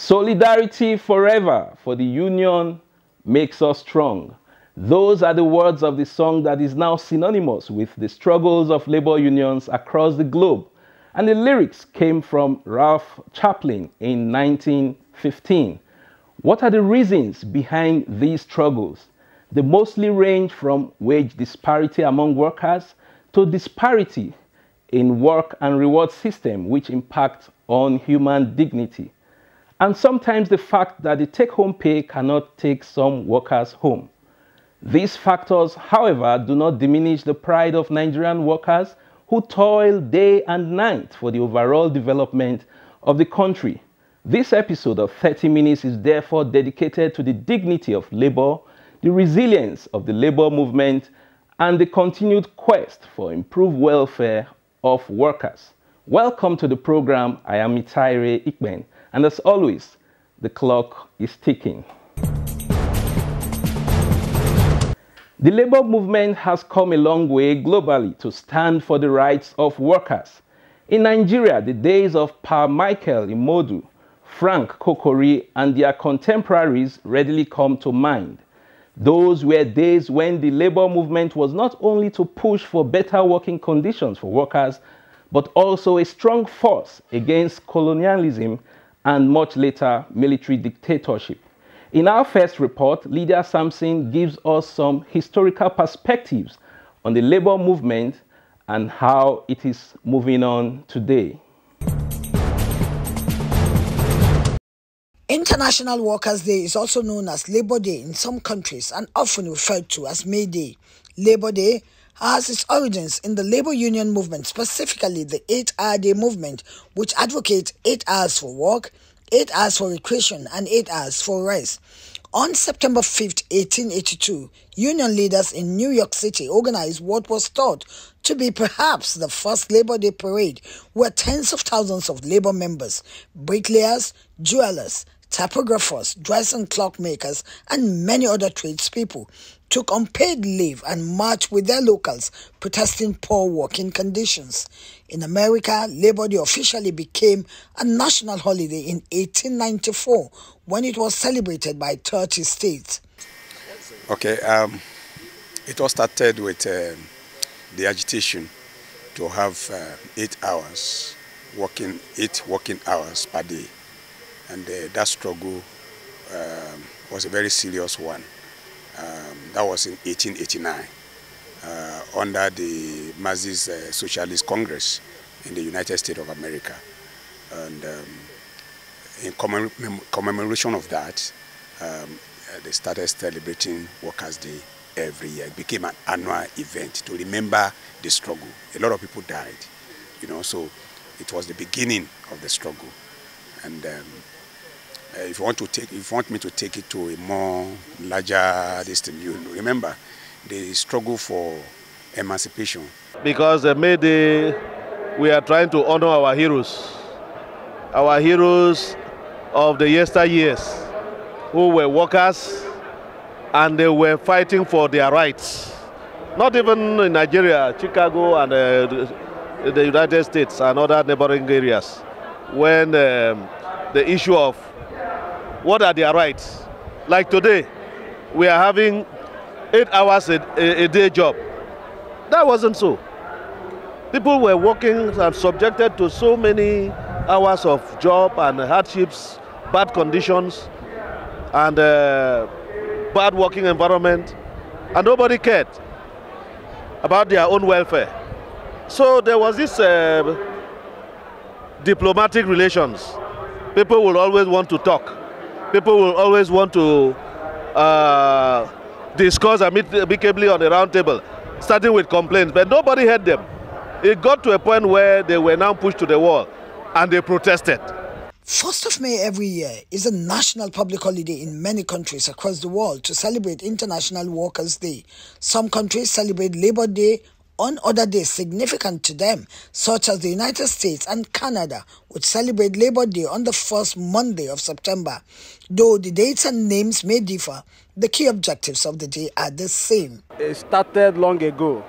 Solidarity forever, for the union makes us strong. Those are the words of the song that is now synonymous with the struggles of labor unions across the globe. And the lyrics came from Ralph Chaplin in 1915. What are the reasons behind these struggles? They mostly range from wage disparity among workers to disparity in work and reward system, which impact on human dignity. And sometimes the fact that the take-home pay cannot take some workers home. These factors, however, do not diminish the pride of Nigerian workers who toil day and night for the overall development of the country. This episode of 30 Minutes is therefore dedicated to the dignity of labor, the resilience of the labor movement, and the continued quest for improved welfare of workers. Welcome to the program. I am Mitaire Ikpen, and as always, the clock is ticking. The labor movement has come a long way globally to stand for the rights of workers. In Nigeria, the days of Pa Michael Imodu, Frank Kokori, and their contemporaries readily come to mind. Those were days when the labor movement was not only to push for better working conditions for workers, but also a strong force against colonialism and much later military dictatorship. In our first report, Lydia Sampson gives us some historical perspectives on the labor movement and how it is moving on today. International Workers' Day is also known as Labor Day in some countries and often referred to as May Day. Labor Day has its origins in the labor union movement, specifically the 8-hour day movement, which advocates 8 hours for work, 8 hours for recreation, and 8 hours for rest. On September 5, 1882, union leaders in New York City organized what was thought to be perhaps the first Labor Day parade, where tens of thousands of labor members, bricklayers, jewelers, typographers, dress and clock makers, and many other tradespeople took unpaid leave and marched with their locals, protesting poor working conditions. In America, Labor Day officially became a national holiday in 1894 when it was celebrated by 30 states. Okay, it all started with the agitation to have 8 hours, 8 working hours per day. And that struggle was a very serious one. That was in 1889 under the Marxist Socialist Congress in the United States of America. And in commemoration of that, they started celebrating Workers' Day every year. It became an annual event to remember the struggle. A lot of people died, so it was the beginning of the struggle. And if you want me to take it to a more larger distance, you remember the struggle for emancipation. Because May Day, we are trying to honor our heroes of the yesteryears, who were workers and they were fighting for their rights. Not even in Nigeria, Chicago and the United States and other neighboring areas, when the issue of what are their rights. Like today, we are having 8 hours a day job. That wasn't so. People were working and subjected to so many hours of job and hardships, bad conditions, and bad working environment, and nobody cared about their own welfare. So there was this diplomatic relations. People will always want to talk. People will always want to discuss amicably on a round table, starting with complaints, but nobody heard them. It got to a point where they were now pushed to the wall and they protested. 1st of May every year is a national public holiday in many countries across the world to celebrate International Workers' Day. Some countries celebrate Labor Day on other days significant to them, such as the United States and Canada, which celebrate Labor Day on the first Monday of September. Though the dates and names may differ, the key objectives of the day are the same. It started long ago,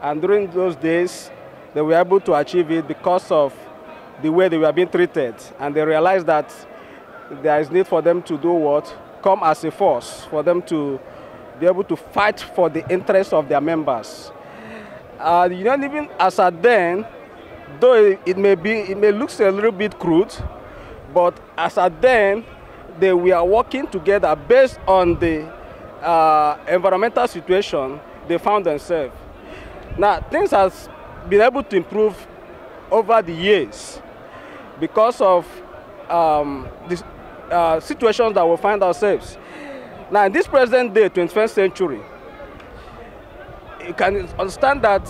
and during those days, they were able to achieve it because of the way they were being treated, and they realized that there is need for them to do what? Come as a force for them to be able to fight for the interests of their members. Even as at then, though it may look a little bit crude, but as at then, they were working together based on the environmental situation they found themselves. Now, things have been able to improve over the years because of the situations that we find ourselves. Now, in this present day, 21st century, you can understand that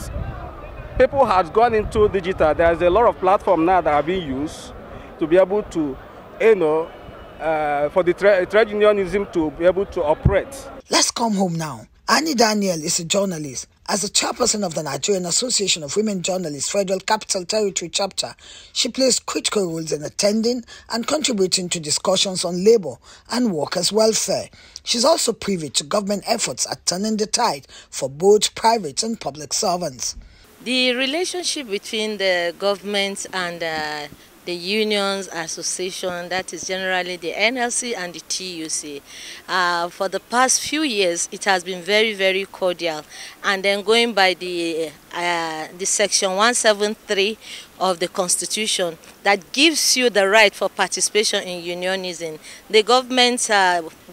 people have gone into digital. There's a lot of platforms now that are being used to be able to, for the trade unionism to be able to operate. Let's come home now. Annie Daniel is a journalist. As the chairperson of the Nigerian Association of Women Journalists Federal Capital Territory Chapter, she plays critical roles in attending and contributing to discussions on labor and workers' welfare. She's also privy to government efforts at turning the tide for both private and public servants. The relationship between the government and the unions association, that is generally the NLC and the TUC. For the past few years, it has been very, very cordial. And then going by the section 173 of the Constitution that gives you the right for participation in unionism, the government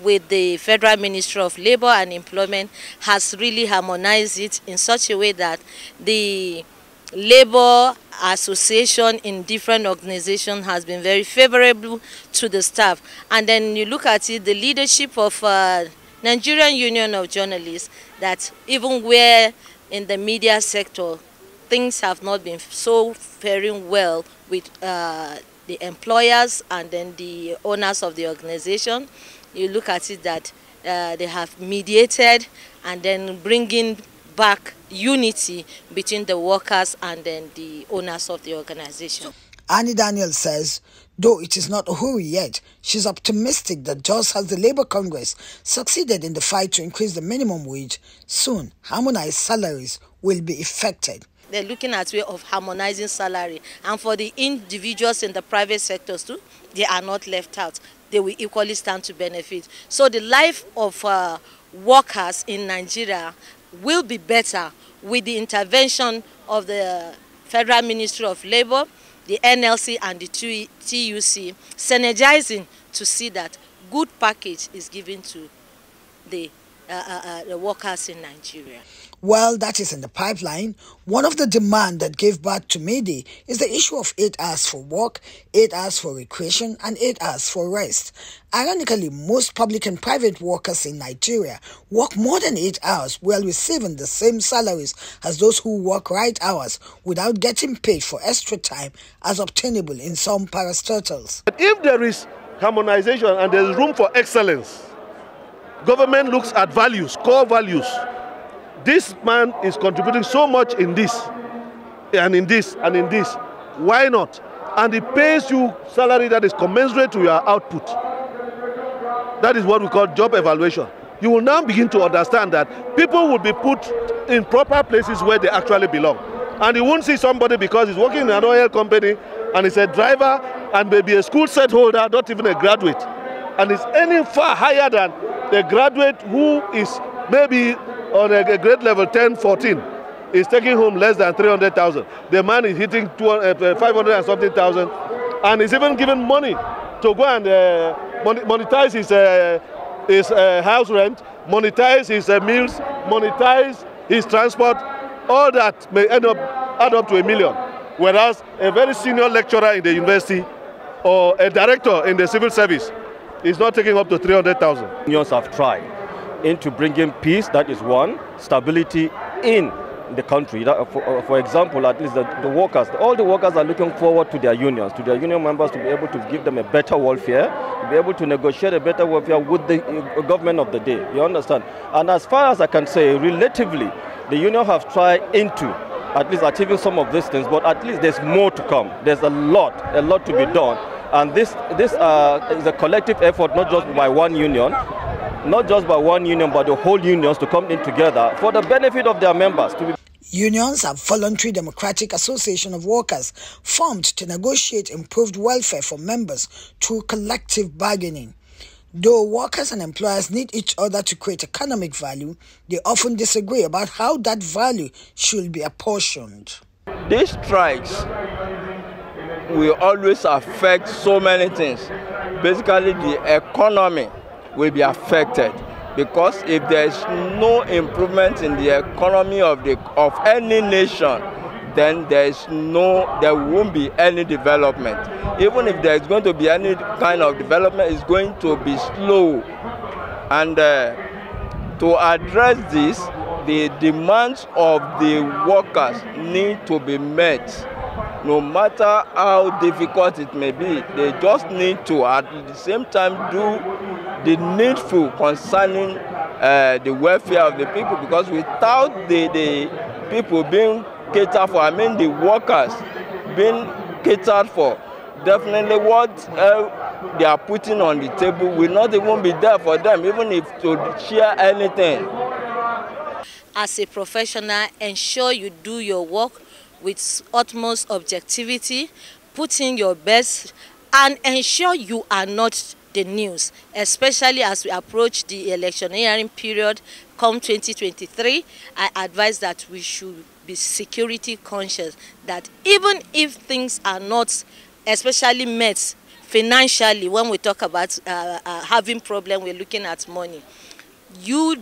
with the Federal Ministry of Labor and Employment has really harmonized it in such a way that the labor association in different organizations has been very favorable to the staff. And then you look at it, the leadership of Nigerian Union of Journalists, that even where in the media sector things have not been so faring well with the employers and then the owners of the organization, you look at it that they have mediated and then bringing back unity between the workers and then the owners of the organization. Annie Daniel says, though it is not a hurry yet, she's optimistic that just as the Labour Congress succeeded in the fight to increase the minimum wage, soon harmonized salaries will be effected. They're looking at way of harmonizing salary, and for the individuals in the private sectors too, they are not left out. They will equally stand to benefit. So the life of workers in Nigeria will be better with the intervention of the Federal Ministry of Labor, the NLC and the TUC, synergizing to see that good package is given to the workers in Nigeria. Well, that is in the pipeline. One of the demands that gave birth to May Day is the issue of 8 hours for work, 8 hours for recreation, and 8 hours for rest. Ironically, most public and private workers in Nigeria work more than 8 hours while receiving the same salaries as those who work right hours without getting paid for extra time as obtainable in some parastatals. If there is harmonization and there is room for excellence, government looks at values, core values. This man is contributing so much in this, and in this, and in this. Why not? And it pays you salary that is commensurate to your output. That is what we call job evaluation. You will now begin to understand that people will be put in proper places where they actually belong. And you won't see somebody because he's working in an oil company and he's a driver and maybe a school set holder, not even a graduate. And is earning far higher than a graduate who is maybe on a grade level 10, 14, is taking home less than 300,000. The man is hitting 500 and something thousand, and is even given money to go and monetize his house rent, monetize his meals, monetize his transport. All that may add up to $1 million. Whereas a very senior lecturer in the university or a director in the civil service is not taking up to 300,000. Unions have tried into bringing peace, that is one, stability in the country. For example, at least the workers, all the workers are looking forward to their unions, to their union members to be able to give them a better welfare, to be able to negotiate a better welfare with the government of the day, you understand? And as far as I can say, relatively, the union have tried into at least achieving some of these things, but at least there's more to come. There's a lot to be done. And this is a collective effort, not just by one union, but the whole unions to come in together for the benefit of their members. Unions have voluntary democratic association of workers formed to negotiate improved welfare for members through collective bargaining. Though workers and employers need each other to create economic value, they often disagree about how that value should be apportioned. These strikes will always affect so many things. Basically, the economy will be affected, because if there is no improvement in the economy of any nation, then there won't be any development. Even if there is going to be any kind of development, it's going to be slow. And to address this, the demands of the workers need to be met. No matter how difficult it may be, they just need to at the same time do the needful concerning the welfare of the people, because without the people being catered for, I mean the workers being catered for, definitely what they are putting on the table will not even be there for them, even if to share anything. As a professional, ensure you do your work with utmost objectivity, put in your best, and ensure you are not the news, especially as we approach the electioneering period come 2023. I advise that we should be security conscious, that even if things are not especially met financially, when we talk about having problem, we're looking at money. You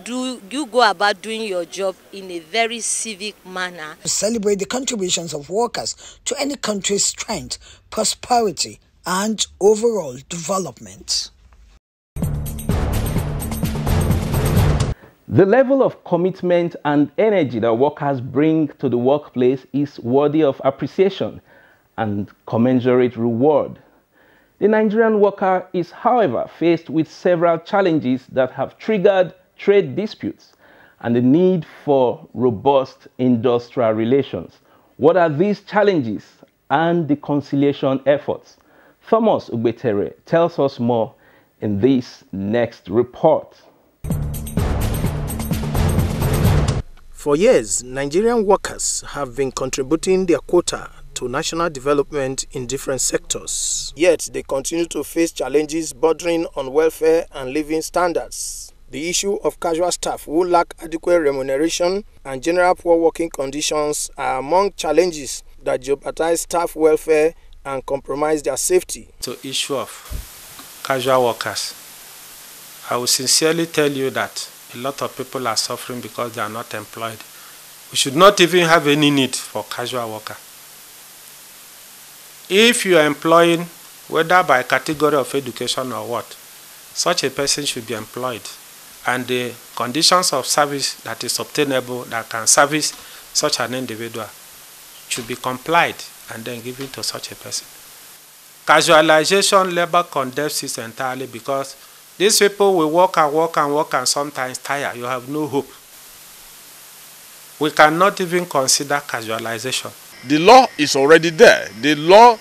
go about doing your job in a very civic manner. To celebrate the contributions of workers to any country's strength, prosperity, and overall development. The level of commitment and energy that workers bring to the workplace is worthy of appreciation and commensurate reward. The Nigerian worker is, however, faced with several challenges that have triggered trade disputes and the need for robust industrial relations. What are these challenges and the conciliation efforts? Thomas Mitaire tells us more in this next report. For years, Nigerian workers have been contributing their quota to national development in different sectors. Yet, they continue to face challenges bordering on welfare and living standards. The issue of casual staff who lack adequate remuneration and general poor working conditions are among challenges that jeopardize staff welfare and compromise their safety. The issue of casual workers, I will sincerely tell you that a lot of people are suffering because they are not employed. We should not even have any need for casual worker. If you are employing, whether by category of education or what, such a person should be employed. And the conditions of service that is obtainable that can service such an individual should be complied and then given to such a person. Casualization labor condemns this entirely, because these people will work and work and work and sometimes tire. You have no hope. We cannot even consider casualization. The law is already there. The law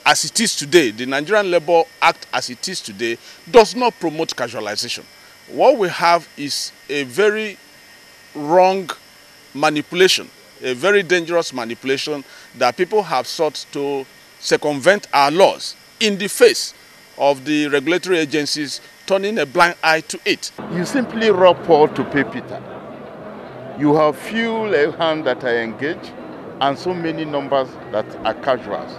as it is today, the Nigerian Labour Act as it is today, does not promote casualization. What we have is a very wrong manipulation, a very dangerous manipulation that people have sought to circumvent our laws in the face of the regulatory agencies turning a blind eye to it. You simply rob Paul to pay Peter. You have few hands that are engaged and so many numbers that are casuals.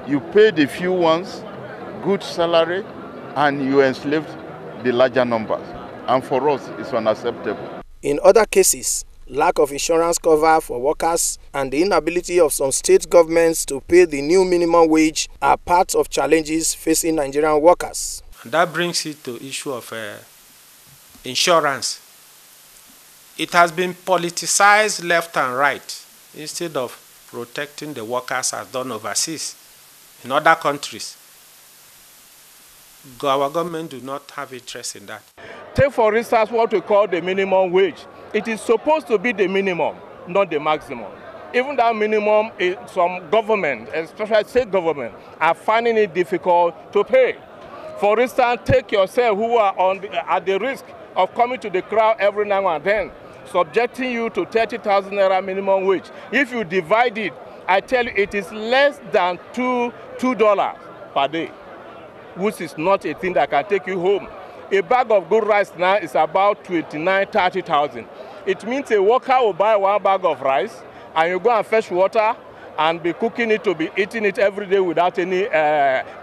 You pay the few ones good salary and you enslaved the larger numbers. And for us, it's unacceptable. In other cases, lack of insurance cover for workers and the inability of some state governments to pay the new minimum wage are part of challenges facing Nigerian workers. And that brings it to the issue of insurance. It has been politicized left and right instead of protecting the workers as done overseas in other countries. Our government do not have interest in that. Take for instance what we call the minimum wage. It is supposed to be the minimum, not the maximum. Even that minimum, some government, especially state government, are finding it difficult to pay. For instance, take yourself who are at the risk of coming to the crowd every now and then. subjecting you to 30,000 naira minimum wage. If you divide it, I tell you it is less than $2 per day, which is not a thing that can take you home. A bag of good rice now is about 30,000. It means a worker will buy one bag of rice and you go and fetch water and be cooking it to be eating it every day without any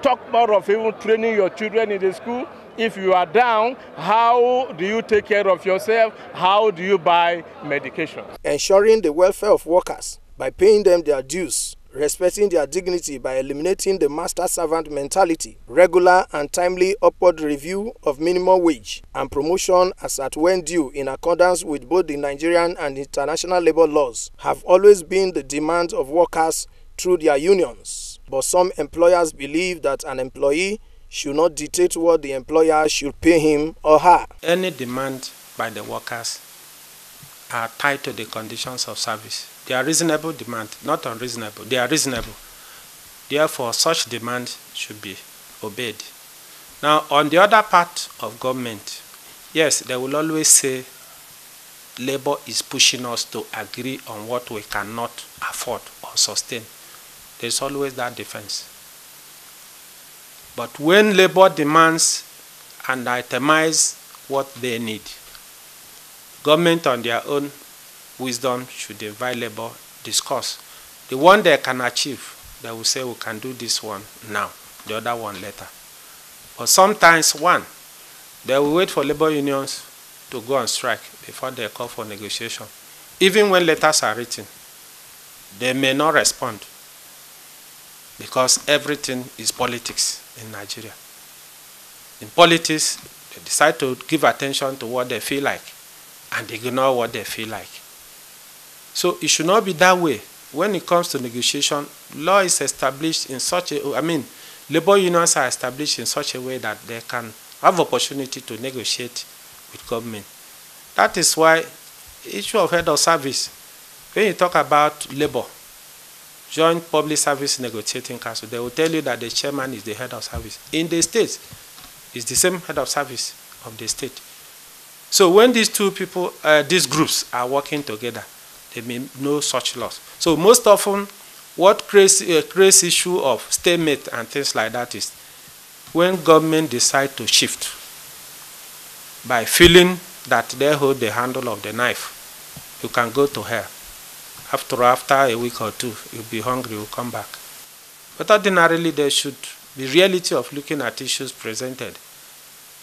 talk more of even training your children in the school. If you are down, how do you take care of yourself? How do you buy medication? Ensuring the welfare of workers by paying them their dues, respecting their dignity by eliminating the master-servant mentality, regular and timely upward review of minimum wage, and promotion as at when due in accordance with both the Nigerian and international labor laws have always been the demand of workers through their unions. But some employers believe that an employee should not dictate what the employer should pay him or her. Any demand by the workers are tied to the conditions of service. They are reasonable demand, not unreasonable. They are reasonable. Therefore, such demand should be obeyed. Now, on the other part of government, yes, they will always say labor is pushing us to agree on what we cannot afford or sustain. There's always that defense. But when labor demands and itemize what they need, government on their own wisdom should invite labor, discuss. The one they can achieve, they will say we can do this one now, the other one later. But sometimes they will wait for labor unions to go on strike before they call for negotiation. Even when letters are written, they may not respond because everything is politics in Nigeria. In politics, they decide to give attention to what they feel like and ignore what they feel like. So it should not be that way. When it comes to negotiation, law is established in such a, labor unions are established in such a way that they can have opportunity to negotiate with government. That is why issue of head of service, when you talk about labor, Joint Public Service Negotiating Council, they will tell you that the chairman is the head of service. In the states, it's the same head of service of the state. So when these two people, these groups are working together, they may know such laws. So most often, what creates issue of stalemate and things like that is when government decide to shift by feeling that they hold the handle of the knife, you can go to hell. After a week or two, you'll be hungry, you'll come back. But ordinarily, there should be reality of looking at issues presented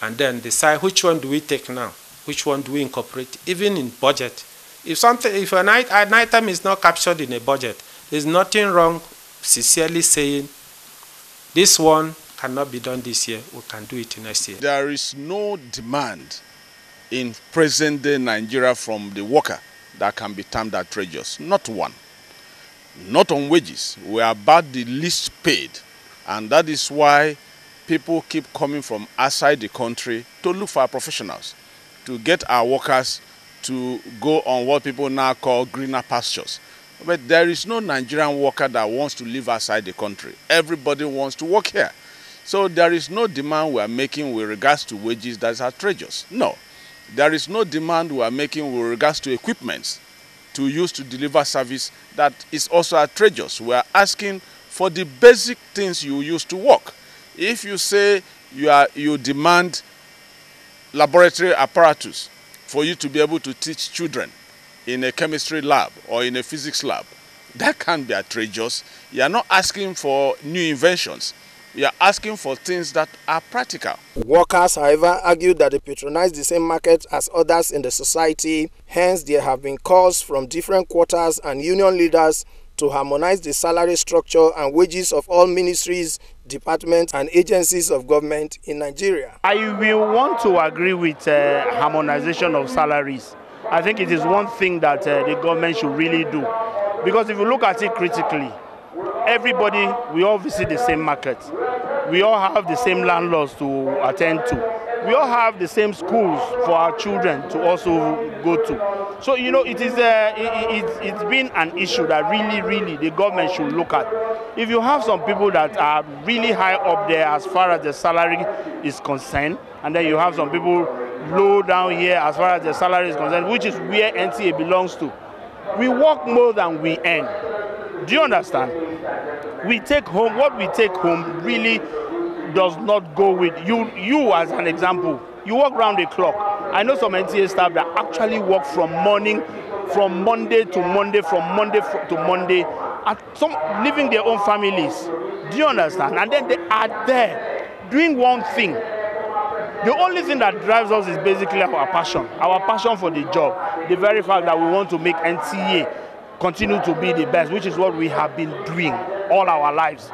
and then decide which one do we take now, which one do we incorporate, even in budget. If an item is not captured in a budget, there's nothing wrong sincerely saying, this one cannot be done this year, we can do it next year. There is no demand in present-day Nigeria from the worker that can be termed outrageous. Not one. Not on wages. We are about the least paid. And that is why people keep coming from outside the country to look for our professionals, to get our workers to go on what people now call greener pastures. But there is no Nigerian worker that wants to live outside the country. Everybody wants to work here. So there is no demand we are making with regards to wages that is outrageous. No. There is no demand we are making with regards to equipment to use to deliver service that is also outrageous. We are asking for the basic things you use to work. If you say you demand laboratory apparatus for you to be able to teach children in a chemistry lab or in a physics lab, that can't be outrageous. You are not asking for new inventions. You are asking for things that are practical. Workers, however, argue that they patronize the same market as others in the society. Hence, there have been calls from different quarters and union leaders to harmonize the salary structure and wages of all ministries, departments, and agencies of government in Nigeria. I will want to agree with harmonization of salaries. I think it is one thing that the government should really do. Because if you look at it critically, everybody, we all visit the same market. We all have the same landlords to attend to. We all have the same schools for our children to also go to. So, you know, it's been an issue that really the government should look at. If you have some people that are really high up there as far as the salary is concerned, and then you have some people low down here as far as the salary is concerned, which is where NTA belongs to. We work more than we earn. Do you understand? We take home, what we take home really does not go with you. You as an example, you work round the clock. I know some NTA staff that actually work from Monday to Monday, from Monday to Monday, and some living their own families. Do you understand? And then they are there doing one thing. The only thing that drives us is basically our passion for the job. The very fact that we want to make NTA continue to be the best, which is what we have been doing all our lives.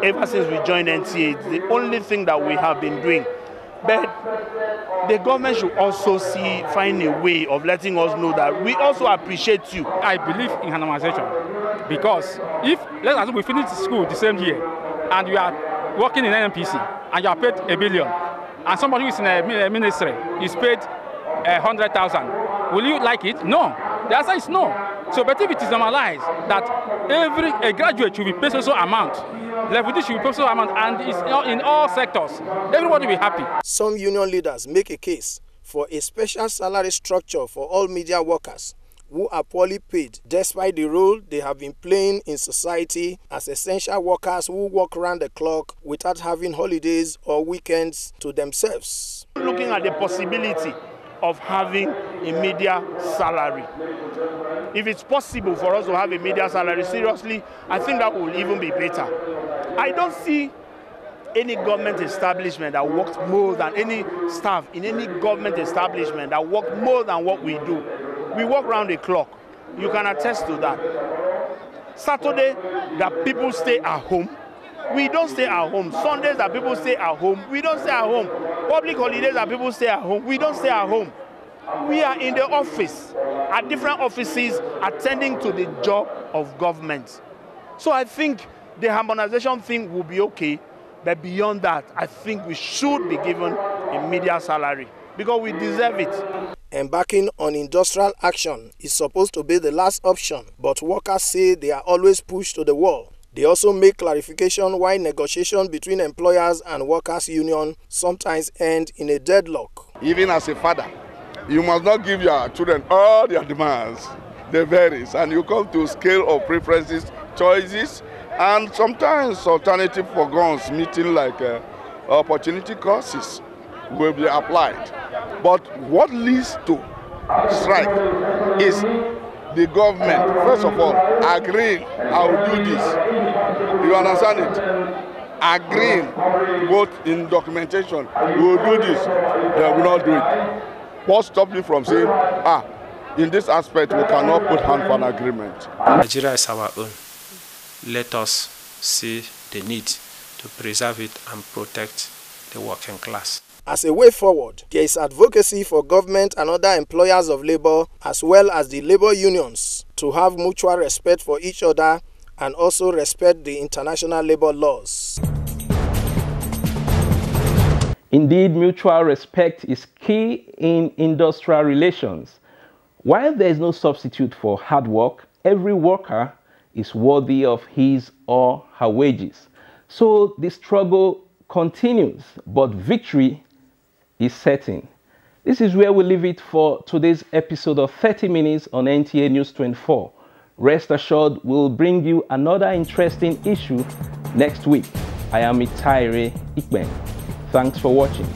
Ever since we joined NTA, it's the only thing that we have been doing. But the government should also find a way of letting us know that we also appreciate you. I believe in harmonization because if, let's assume we finish school the same year and you are working in NMPC and you are paid $1 billion and somebody who is in a ministry is paid 100,000, will you like it? No. The answer is no. So, but if it is normalized that a graduate should be paid so amount, level D should be paid so amount, and it's in all sectors, everybody will be happy. Some union leaders make a case for a special salary structure for all media workers who are poorly paid despite the role they have been playing in society as essential workers who work around the clock without having holidays or weekends to themselves. Looking at the possibility of having a media salary. If it's possible for us to have a media salary, seriously, I think that will even be better. I don't see any government establishment that works more than any staff in any government establishment that work more than what we do. We work around the clock. You can attest to that. Saturday, that people stay at home. We don't stay at home. Sundays that people stay at home, we don't stay at home. Public holidays that people stay at home, we don't stay at home. We are in the office, at different offices, attending to the job of government. So I think the harmonization thing will be okay, but beyond that, I think we should be given a media salary because we deserve it. Embarking on industrial action is supposed to be the last option, but workers say they are always pushed to the wall. They also make clarification why negotiation between employers and workers' union sometimes end in a deadlock. Even as a father, you must not give your children all their demands. They vary, and you come to scale of preferences, choices, and sometimes alternative for guns, meeting like opportunity courses will be applied. But what leads to strike is the government, first of all, agreeing, I will do this. You understand it? Agreeing, both in documentation, we will do this, they will not do it. What stops you from saying, in this aspect, we cannot put hand on agreement? Nigeria is our own. Let us see the need to preserve it and protect the working class. As a way forward, there is advocacy for government and other employers of labor, as well as the labor unions, to have mutual respect for each other and also respect the international labor laws. Indeed, mutual respect is key in industrial relations. While there is no substitute for hard work, every worker is worthy of his or her wages. So the struggle continues, but victory is certain. This is where we leave it for today's episode of 30 Minutes on NTA News 24. Rest assured, we'll bring you another interesting issue next week. I am Mitaire Ikpen. Thanks for watching.